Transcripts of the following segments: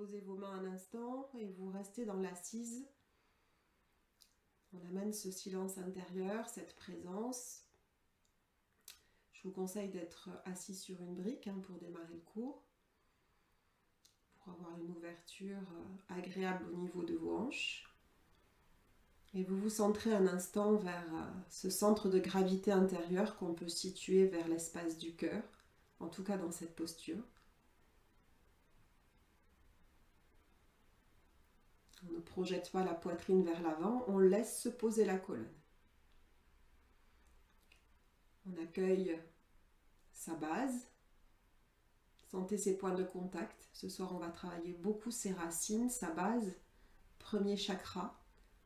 posez vos mains un instant et vous restez dans l'assise. On amène ce silence intérieur, cette présence. Je vous conseille d'être assis sur une brique pour démarrer le cours, pour avoir une ouverture agréable au niveau de vos hanches. Et vous vous centrez un instant vers ce centre de gravité intérieur qu'on peut situer vers l'espace du cœur, en tout cas dans cette posture. On ne projette pas la poitrine vers l'avant, on laisse se poser la colonne. On accueille sa base. Sentez ses points de contact. Ce soir, on va travailler beaucoup ses racines, sa base, premier chakra.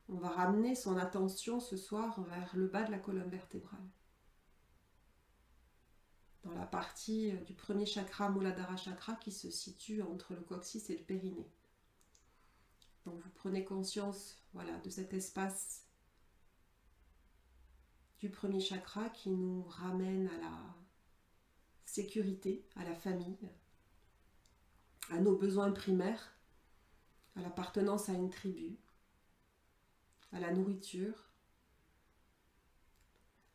On va ramener son attention ce soir vers le bas de la colonne vertébrale. Dans la partie du premier chakra, Muladhara chakra, qui se situe entre le coccyx et le périnée. Donc vous prenez conscience, voilà, de cet espace du premier chakra qui nous ramène à la sécurité, à la famille, à nos besoins primaires, à l'appartenance à une tribu, à la nourriture,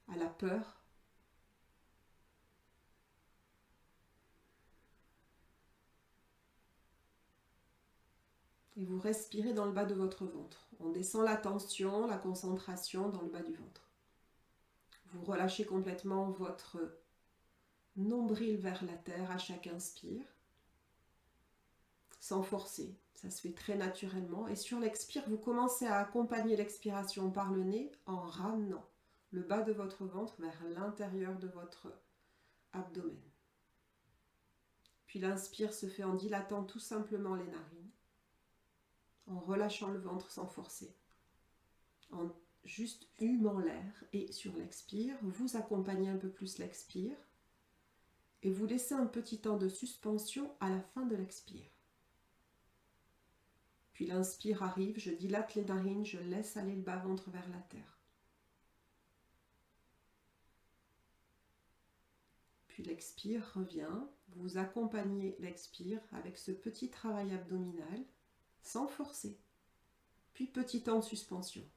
à la peur. Et vous respirez dans le bas de votre ventre. On descend la tension, la concentration dans le bas du ventre. Vous relâchez complètement votre nombril vers la terre à chaque inspire, sans forcer. Ça se fait très naturellement. Et sur l'expire, vous commencez à accompagner l'expiration par le nez en ramenant le bas de votre ventre vers l'intérieur de votre abdomen. Puis l'inspire se fait en dilatant tout simplement les narines, en relâchant le ventre sans forcer, en juste humant l'air. Et sur l'expire, vous accompagnez un peu plus l'expire et vous laissez un petit temps de suspension à la fin de l'expire. Puis l'inspire arrive, je dilate les narines, je laisse aller le bas-ventre vers la terre. Puis l'expire revient, vous accompagnez l'expire avec ce petit travail abdominal, sans forcer. Puis petit temps de suspension.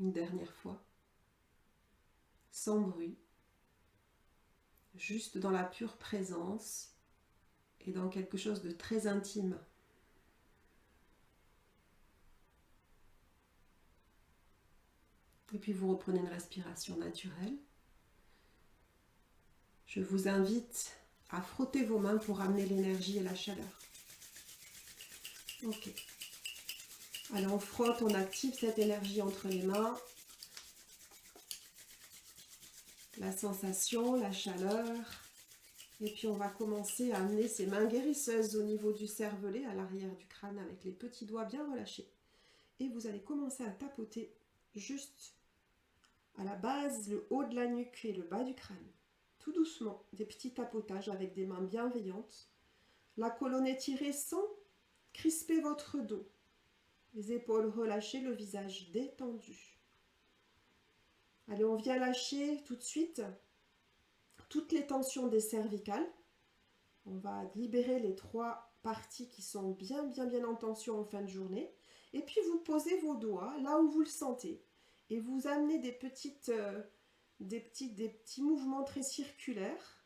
Une dernière fois, sans bruit, juste dans la pure présence et dans quelque chose de très intime. Et puis vous reprenez une respiration naturelle. Je vous invite à frotter vos mains pour amener l'énergie et la chaleur. Ok. Allez, on frotte, on active cette énergie entre les mains. La sensation, la chaleur. Et puis on va commencer à amener ces mains guérisseuses au niveau du cervelet, à l'arrière du crâne, avec les petits doigts bien relâchés. Et vous allez commencer à tapoter juste à la base, le haut de la nuque et le bas du crâne. Tout doucement, des petits tapotages avec des mains bienveillantes. La colonne étirée sans crisper votre dos. Les épaules relâchées, le visage détendu. Allez, on vient lâcher tout de suite toutes les tensions des cervicales. On va libérer les 3 parties qui sont bien en tension en fin de journée. Et puis vous posez vos doigts là où vous le sentez. Et vous amenez des petits mouvements très circulaires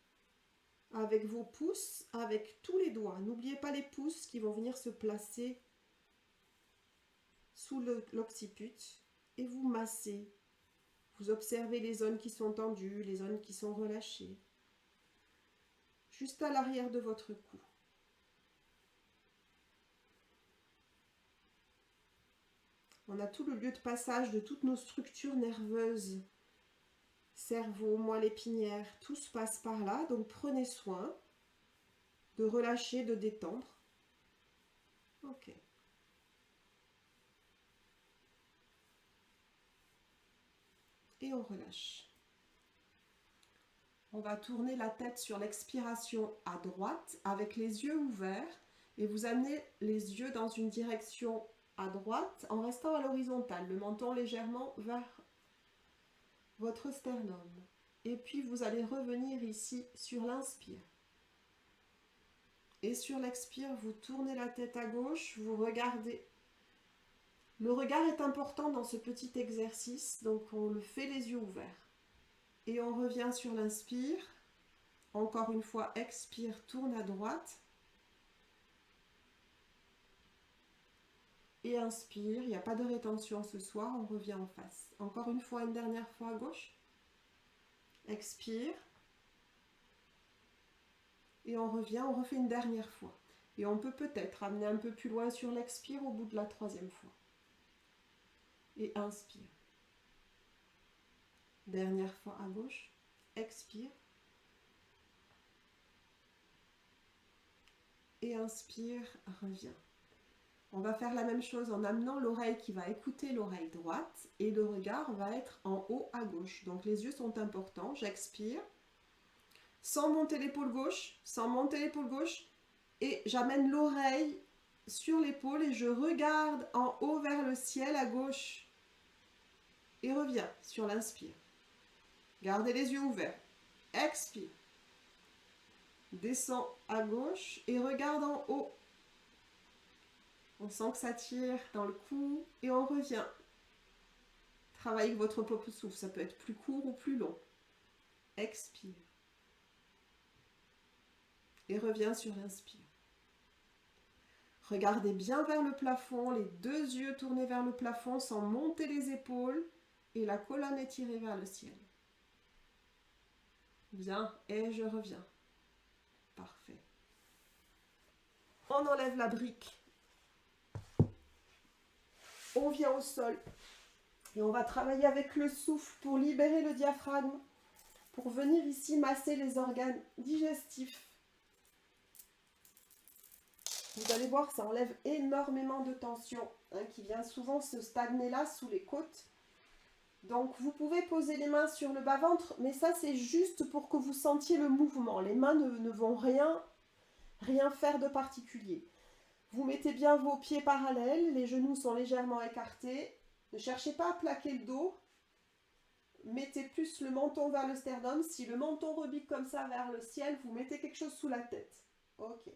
avec vos pouces, avec tous les doigts. N'oubliez pas les pouces qui vont venir se placer sous l'occiput et vous massez. Vous observez les zones qui sont tendues, les zones qui sont relâchées. Juste à l'arrière de votre cou. On a tout le lieu de passage de toutes nos structures nerveuses. Cerveau, moelle épinière, tout se passe par là. Donc prenez soin de relâcher, de détendre. Ok. Et on relâche. On va tourner la tête sur l'expiration à droite avec les yeux ouverts et vous amenez les yeux dans une direction à droite en restant à l'horizontale, le menton légèrement vers votre sternum. Et puis vous allez revenir ici sur l'inspire. Et sur l'expire, vous tournez la tête à gauche, vous regardez. Le regard est important dans ce petit exercice, donc on le fait les yeux ouverts. Et on revient sur l'inspire. Encore une fois, expire, tourne à droite. Et inspire, il n'y a pas de rétention ce soir, on revient en face. Encore une fois, une dernière fois à gauche. Expire. Et on revient, on refait une dernière fois. Et on peut peut-être amener un peu plus loin sur l'expire au bout de la troisième fois. Et inspire. Dernière fois à gauche. Expire. Et inspire, reviens. On va faire la même chose en amenant l'oreille qui va écouter l'oreille droite et le regard va être en haut à gauche. Donc les yeux sont importants. J'expire. Sans monter l'épaule gauche, sans monter l'épaule gauche. Et j'amène l'oreille sur l'épaule et je regarde en haut vers le ciel à gauche. Et reviens sur l'inspire. Gardez les yeux ouverts. Expire. Descends à gauche et regarde en haut. On sent que ça tire dans le cou et on revient. Travaillez avec votre propre souffle. Ça peut être plus court ou plus long. Expire. Et reviens sur l'inspire. Regardez bien vers le plafond, les deux yeux tournés vers le plafond sans monter les épaules et la colonne étirée vers le ciel. Bien, et je reviens. Parfait. On enlève la brique. On vient au sol. Et on va travailler avec le souffle pour libérer le diaphragme, pour venir ici masser les organes digestifs. Vous allez voir, ça enlève énormément de tension qui vient souvent se stagner là sous les côtes. Donc vous pouvez poser les mains sur le bas-ventre, mais ça c'est juste pour que vous sentiez le mouvement. Les mains ne vont rien faire de particulier. Vous mettez bien vos pieds parallèles, les genoux sont légèrement écartés. Ne cherchez pas à plaquer le dos. Mettez plus le menton vers le sternum. Si le menton rebique comme ça vers le ciel, vous mettez quelque chose sous la tête. Ok.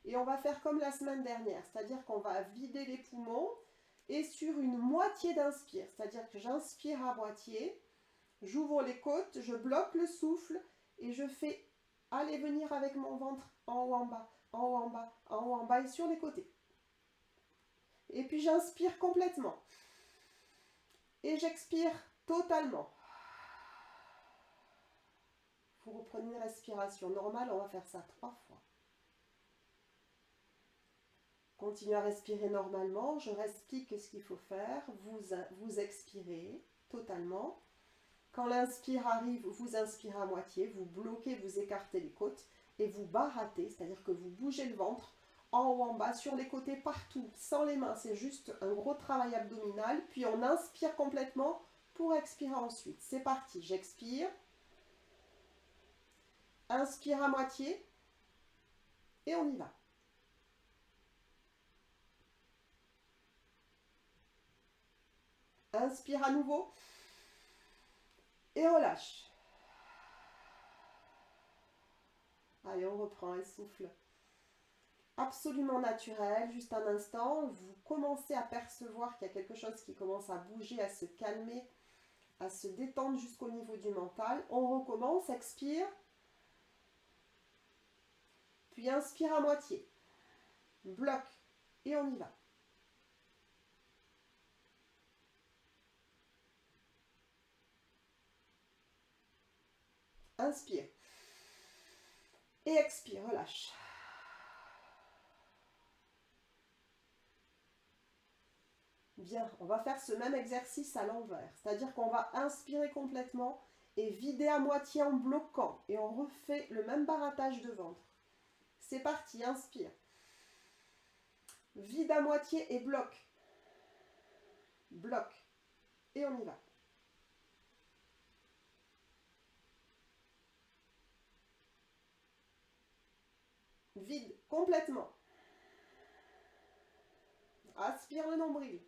Et on va faire comme la semaine dernière, c'est-à-dire qu'on va vider les poumons et sur une moitié d'inspire, c'est-à-dire que j'inspire à moitié, j'ouvre les côtes, je bloque le souffle et je fais aller venir avec mon ventre en haut en bas, en haut en bas, en haut en bas et sur les côtés. Et puis j'inspire complètement. Et j'expire totalement. Vous reprenez une respiration normale, on va faire ça 3 fois. Continuez à respirer normalement, je explique ce qu'il faut faire, vous expirez totalement. Quand l'inspire arrive, vous inspirez à moitié, vous bloquez, vous écartez les côtes et vous barattez, c'est-à-dire que vous bougez le ventre en haut, en bas, sur les côtés, partout, sans les mains, c'est juste un gros travail abdominal, puis on inspire complètement pour expirer ensuite. C'est parti, j'expire, inspire à moitié et on y va. Inspire à nouveau et relâche. Allez, on reprend un souffle absolument naturel. Juste un instant, vous commencez à percevoir qu'il y a quelque chose qui commence à bouger, à se calmer, à se détendre jusqu'au niveau du mental. On recommence, expire, puis inspire à moitié, bloque et on y va. Inspire. Et expire, relâche. Bien, on va faire ce même exercice à l'envers. C'est-à-dire qu'on va inspirer complètement et vider à moitié en bloquant. Et on refait le même barattage de ventre. C'est parti, inspire. Vide à moitié et bloque. Bloque. Et on y va. Vide complètement. Aspire le nombril.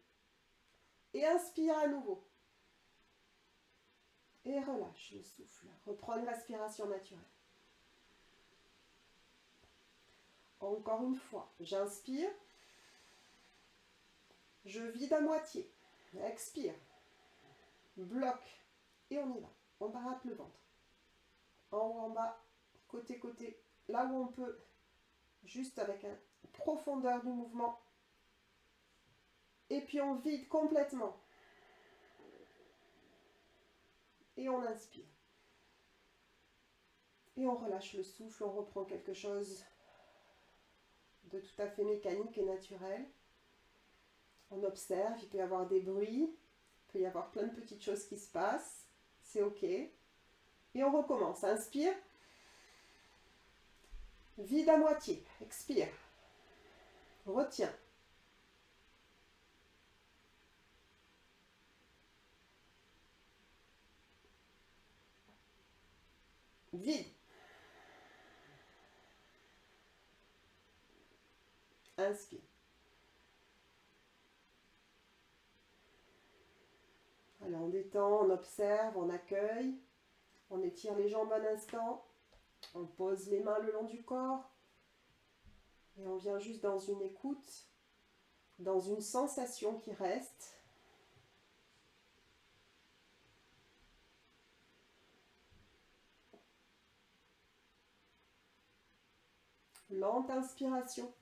Et inspire à nouveau. Et relâche le souffle. Reprends une respiration naturelle. Encore une fois, j'inspire. Je vide à moitié. Expire. Bloc. Et on y va. On barate le ventre. En haut, en bas, côté, côté. Là où on peut. Juste avec une profondeur du mouvement. Et puis on vide complètement. Et on inspire. Et on relâche le souffle. On reprend quelque chose de tout à fait mécanique et naturel. On observe. Il peut y avoir des bruits. Il peut y avoir plein de petites choses qui se passent. C'est OK. Et on recommence. Inspire. Vide à moitié. Expire. Retiens. Vide. Inspire. Allez, on détend, on observe, on accueille. On étire les jambes un instant. On pose les mains le long du corps. Et on vient juste dans une écoute, dans une sensation qui reste. Lente inspiration.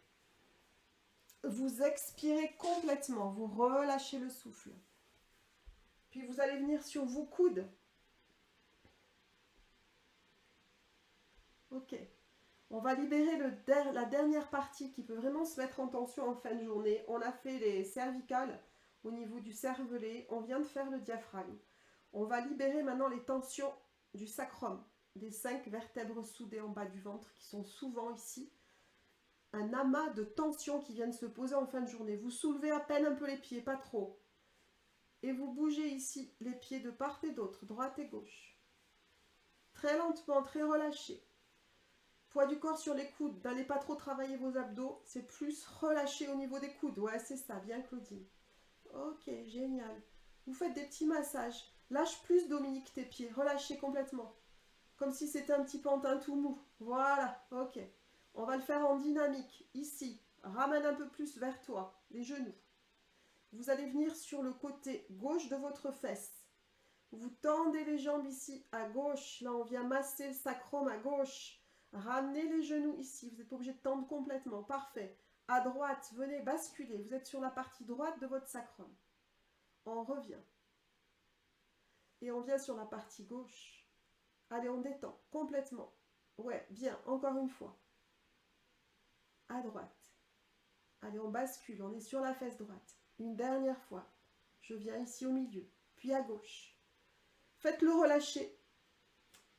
Vous expirez complètement, vous relâchez le souffle. Puis vous allez venir sur vos coudes. Ok. On va libérer la dernière partie qui peut vraiment se mettre en tension en fin de journée. On a fait les cervicales au niveau du cervelet. On vient de faire le diaphragme. On va libérer maintenant les tensions du sacrum, des 5 vertèbres soudées en bas du ventre qui sont souvent ici. Un amas de tensions qui viennent se poser en fin de journée. Vous soulevez à peine un peu les pieds, pas trop. Et vous bougez ici les pieds de part et d'autre, droite et gauche. Très lentement, très relâché. Poids du corps sur les coudes, n'allez pas trop travailler vos abdos, c'est plus relâché au niveau des coudes. Ouais, c'est ça, bien Claudine. Ok, génial. Vous faites des petits massages. Lâche plus Dominique tes pieds, relâchez complètement. Comme si c'était un petit pantin tout mou. Voilà, ok. On va le faire en dynamique, ici. Ramène un peu plus vers toi, les genoux. Vous allez venir sur le côté gauche de votre fesse. Vous tendez les jambes ici à gauche. Là, on vient masser le sacrum à gauche. Ramenez les genoux ici. Vous n'êtes pas obligé de tendre complètement. Parfait. À droite, venez basculer. Vous êtes sur la partie droite de votre sacrum. On revient. Et on vient sur la partie gauche. Allez, on détend complètement. Ouais, bien. Encore une fois. À droite. Allez, on bascule. On est sur la fesse droite. Une dernière fois. Je viens ici au milieu. Puis à gauche. Faites-le relâcher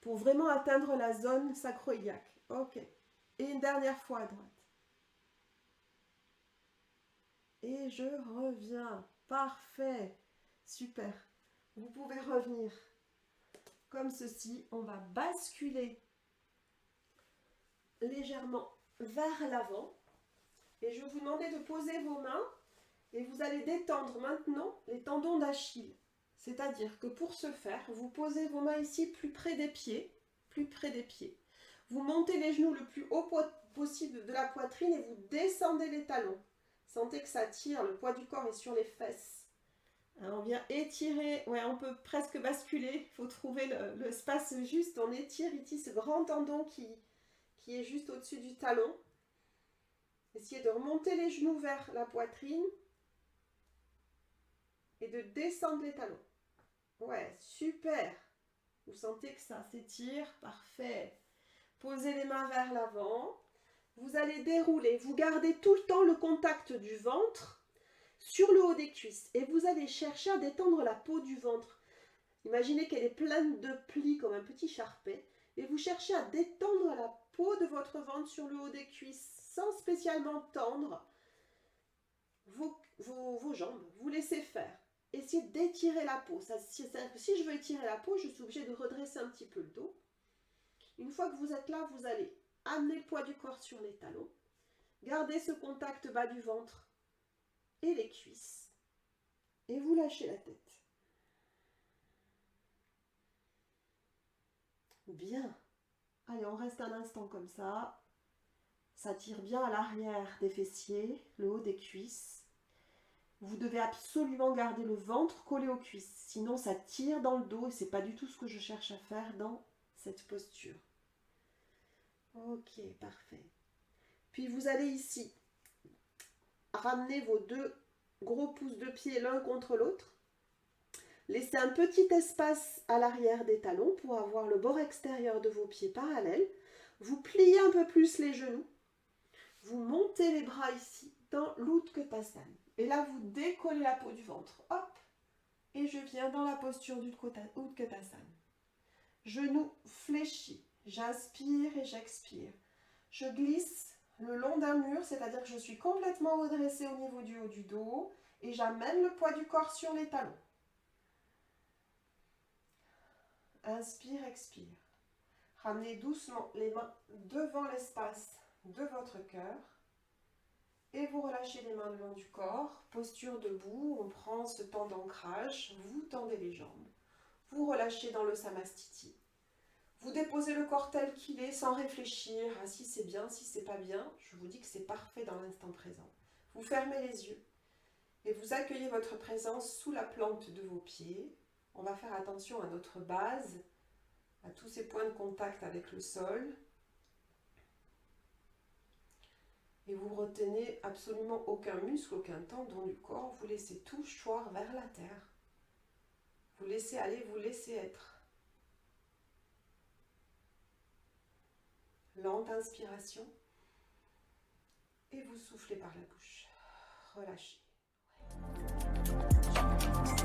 pour vraiment atteindre la zone sacro-iliaque. Ok. Et une dernière fois à droite. Et je reviens. Parfait. Super. Vous pouvez revenir comme ceci. On va basculer légèrement vers l'avant. Et je vais vous demander de poser vos mains. Et vous allez détendre maintenant les tendons d'Achille. C'est-à-dire que pour ce faire, vous posez vos mains ici plus près des pieds. Plus près des pieds. Vous montez les genoux le plus haut possible de la poitrine et vous descendez les talons. Sentez que ça tire, le poids du corps est sur les fesses. Alors on vient étirer, ouais, on peut presque basculer, il faut trouver le espace juste. On étire ici ce grand tendon qui est juste au-dessus du talon. Essayez de remonter les genoux vers la poitrine et de descendre les talons. Ouais, super. Vous sentez que ça s'étire, parfait. Posez les mains vers l'avant. Vous allez dérouler. Vous gardez tout le temps le contact du ventre sur le haut des cuisses. Et vous allez chercher à détendre la peau du ventre. Imaginez qu'elle est pleine de plis comme un petit charpet. Et vous cherchez à détendre la peau de votre ventre sur le haut des cuisses sans spécialement tendre vos jambes. Vous laissez faire. Essayez d'étirer la peau. Si je veux étirer la peau, je suis obligée de redresser un petit peu le dos. Une fois que vous êtes là, vous allez amener le poids du corps sur les talons. Gardez ce contact bas du ventre et les cuisses. Et vous lâchez la tête. Bien. Allez, on reste un instant comme ça. Ça tire bien à l'arrière des fessiers, le haut des cuisses. Vous devez absolument garder le ventre collé aux cuisses, sinon ça tire dans le dos et c'est pas du tout ce que je cherche à faire dans cette posture. Ok, parfait. Puis vous allez ici ramener vos deux gros pouces de pied l'un contre l'autre. Laissez un petit espace à l'arrière des talons pour avoir le bord extérieur de vos pieds parallèles. Vous pliez un peu plus les genoux. Vous montez les bras ici dans l'Utkatasana. Et là, vous décollez la peau du ventre. Hop! Et je viens dans la posture du Utkatasana. Genoux fléchis. J'inspire et j'expire. Je glisse le long d'un mur, c'est-à-dire que je suis complètement redressée au niveau du haut du dos et j'amène le poids du corps sur les talons. Inspire, expire. Ramenez doucement les mains devant l'espace de votre cœur et vous relâchez les mains le long du corps. Posture debout, on prend ce temps d'ancrage, vous tendez les jambes. Vous relâchez dans le Samastiti. Vous déposez le corps tel qu'il est sans réfléchir à si c'est bien, si c'est pas bien. Je vous dis que c'est parfait dans l'instant présent. Vous fermez les yeux et vous accueillez votre présence sous la plante de vos pieds. On va faire attention à notre base, à tous ces points de contact avec le sol. Et vous retenez absolument aucun muscle, aucun tendon du corps. Vous laissez tout choir vers la terre. Vous laissez aller, vous laissez être. Lente inspiration. Et vous soufflez par la bouche. Relâchez. Ouais.